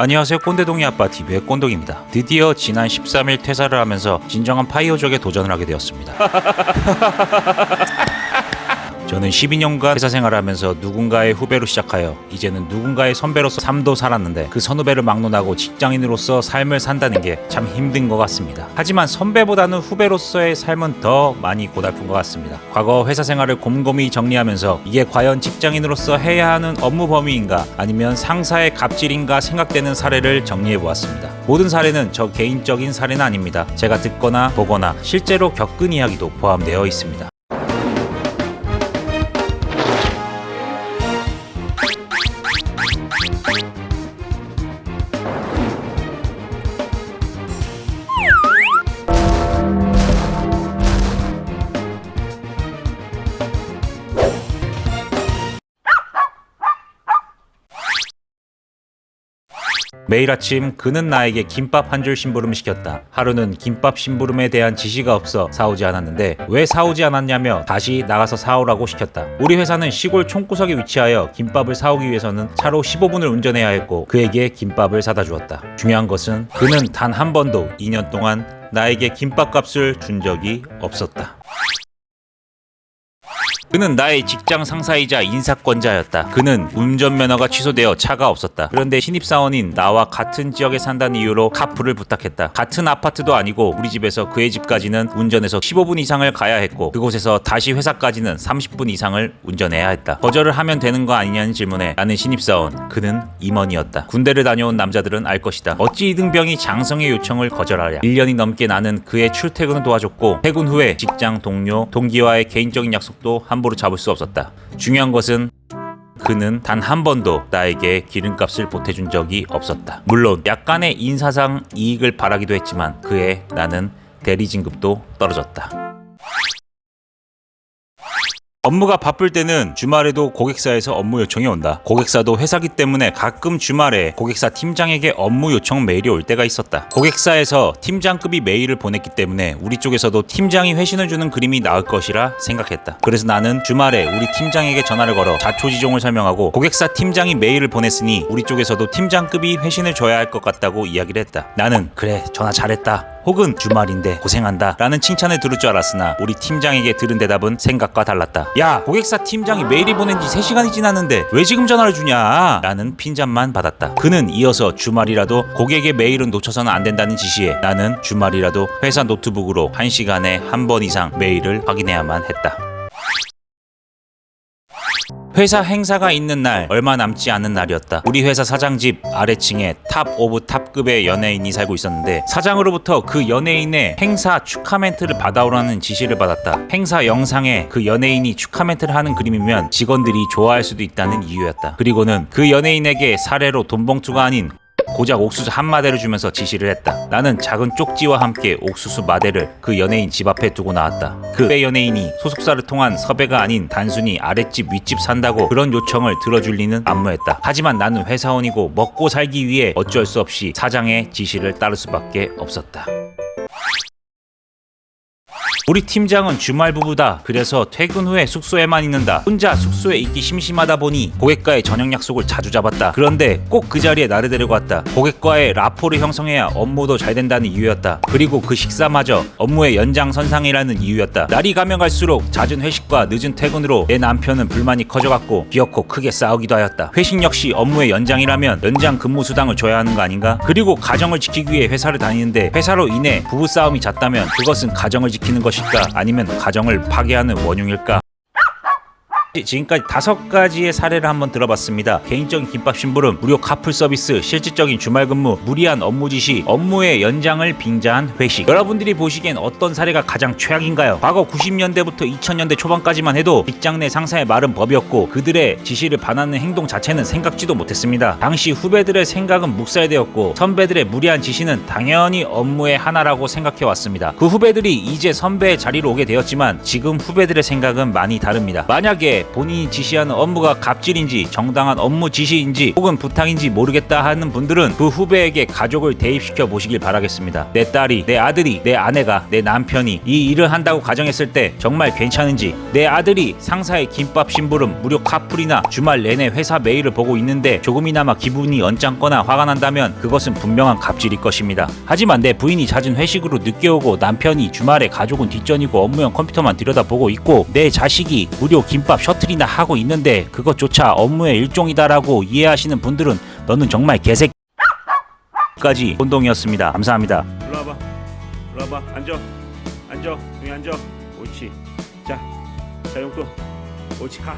안녕하세요, 꼰대동이 아빠 TV의 꼰동입니다. 드디어 지난 13일 퇴사를 하면서 진정한 파이어족에 도전을 하게 되었습니다. 저는 12년간 회사 생활을 하면서 누군가의 후배로 시작하여 이제는 누군가의 선배로서 삶도 살았는데 그 선후배를 막론하고 직장인으로서 삶을 산다는 게 참 힘든 것 같습니다. 하지만 선배보다는 후배로서의 삶은 더 많이 고달픈 것 같습니다. 과거 회사 생활을 곰곰이 정리하면서 이게 과연 직장인으로서 해야 하는 업무 범위인가 아니면 상사의 갑질인가 생각되는 사례를 정리해 보았습니다. 모든 사례는 저 개인적인 사례는 아닙니다. 제가 듣거나 보거나 실제로 겪은 이야기도 포함되어 있습니다. 매일 아침 그는 나에게 김밥 한 줄 심부름을 시켰다. 하루는 김밥 심부름에 대한 지시가 없어 사오지 않았는데 왜 사오지 않았냐며 다시 나가서 사오라고 시켰다. 우리 회사는 시골 총구석에 위치하여 김밥을 사오기 위해서는 차로 15분을 운전해야 했고 그에게 김밥을 사다 주었다. 중요한 것은 그는 단 한 번도 2년 동안 나에게 김밥값을 준 적이 없었다. 그는 나의 직장 상사이자 인사권자였다. 그는 운전면허가 취소되어 차가 없었다. 그런데 신입사원인 나와 같은 지역에 산다는 이유로 카풀을 부탁했다. 같은 아파트도 아니고 우리 집에서 그의 집까지는 운전해서 15분 이상을 가야 했고 그곳에서 다시 회사까지는 30분 이상을 운전해야 했다. 거절을 하면 되는 거 아니냐는 질문에 나는 신입사원, 그는 임원이었다. 군대를 다녀온 남자들은 알 것이다. 어찌 이등병이 장성의 요청을 거절하랴. 1년이 넘게 나는 그의 출퇴근을 도와줬고 퇴근 후에 직장 동료, 동기와의 개인적인 약속도 함부로 잡을 수 없었다. 중요한 것은 그는 단 한 번도 나에게 기름값을 보태준 적이 없었다. 물론 약간의 인사상 이익을 바라기도 했지만 그에 나는 대리진급도 떨어졌다. 업무가 바쁠 때는 주말에도 고객사에서 업무 요청이 온다. 고객사도 회사기 때문에 가끔 주말에 고객사 팀장에게 업무 요청 메일이 올 때가 있었다. 고객사에서 팀장급이 메일을 보냈기 때문에 우리 쪽에서도 팀장이 회신을 주는 그림이 나을 것이라 생각했다. 그래서 나는 주말에 우리 팀장에게 전화를 걸어 자초지종을 설명하고 고객사 팀장이 메일을 보냈으니 우리 쪽에서도 팀장급이 회신을 줘야 할 것 같다고 이야기를 했다. 나는 그래, 전화 잘했다, 혹은 주말인데 고생한다 라는 칭찬을 들을 줄 알았으나 우리 팀장에게 들은 대답은 생각과 달랐다. 야, 고객사 팀장이 메일이 보낸 지 3시간이 지났는데 왜 지금 전화를 주냐 라는 핀잔만 받았다. 그는 이어서 주말이라도 고객의 메일은 놓쳐서는 안 된다는 지시에 나는 주말이라도 회사 노트북으로 1시간에 한 번 이상 메일을 확인해야만 했다. 회사 행사가 있는 날 얼마 남지 않은 날이었다. 우리 회사 사장 집 아래층에 탑 오브 탑급의 연예인이 살고 있었는데 사장으로부터 그 연예인의 행사 축하 멘트를 받아오라는 지시를 받았다. 행사 영상에 그 연예인이 축하 멘트를 하는 그림이면 직원들이 좋아할 수도 있다는 이유였다. 그리고는 그 연예인에게 사례로 돈봉투가 아닌 고작 옥수수 한 마대를 주면서 지시를 했다. 나는 작은 쪽지와 함께 옥수수 마대를 그 연예인 집 앞에 두고 나왔다. 그 연예인이 소속사를 통한 섭외가 아닌 단순히 아랫집 윗집 산다고 그런 요청을 들어줄 리는 안무했다. 하지만 나는 회사원이고 먹고 살기 위해 어쩔 수 없이 사장의 지시를 따를 수밖에 없었다. 우리 팀장은 주말 부부다. 그래서 퇴근 후에 숙소에만 있는다. 혼자 숙소에 있기 심심하다 보니 고객과의 저녁 약속을 자주 잡았다. 그런데 꼭 그 자리에 나를 데려갔다. 고객과의 라포를 형성해야 업무도 잘 된다는 이유였다. 그리고 그 식사마저 업무의 연장선상이라는 이유였다. 날이 가면 갈수록 잦은 회식과 늦은 퇴근으로 내 남편은 불만이 커져갔고 기어코 크게 싸우기도 하였다. 회식 역시 업무의 연장이라면 연장 근무 수당을 줘야 하는 거 아닌가? 그리고 가정을 지키기 위해 회사를 다니는데 회사로 인해 부부싸움이 잦다면 그것은 가정을 지키는 것일까? 아니면 가정을 파괴하는 원흉일까? 지금까지 5가지의 사례를 한번 들어봤습니다. 개인적인 김밥 심부름, 무료 카풀 서비스, 실질적인 주말 근무, 무리한 업무 지시, 업무의 연장을 빙자한 회식. 여러분들이 보시기엔 어떤 사례가 가장 최악인가요? 과거 90년대부터 2000년대 초반까지만 해도 직장 내 상사의 말은 법이었고 그들의 지시를 반하는 행동 자체는 생각지도 못했습니다. 당시 후배들의 생각은 묵살되었고 선배들의 무리한 지시는 당연히 업무의 하나라고 생각해왔습니다. 그 후배들이 이제 선배의 자리로 오게 되었지만 지금 후배들의 생각은 많이 다릅니다. 만약에 만약에 본인이 지시하는 업무가 갑질인지 정당한 업무 지시인지 혹은 부탁인지 모르겠다 하는 분들은 그 후배에게 가족을 대입시켜 보시길 바라겠습니다. 내 딸이, 내 아들이, 내 아내가, 내 남편이 이 일을 한다고 가정했을 때 정말 괜찮은지, 내 아들이 상사의 김밥 심부름, 무료 카풀이나 주말 내내 회사 메일을 보고 있는데 조금이나마 기분이 언짢거나 화가 난다면 그것은 분명한 갑질일 것입니다. 하지만 내 부인이 잦은 회식으로 늦게 오고 남편이 주말에 가족은 뒷전이고 업무용 컴퓨터만 들여다보고 있고 내 자식이 무료 김밥 셔틀이나 하고 있는데 그것조차 업무의 일종이다라고 이해하시는 분들은 너는 정말 개새끼 까지 혼동이었습니다. 감사합니다. 일로 와봐. 일로 와봐. 앉아. 조용히 앉아. 옳지. 자 용돈. 옳지. 가.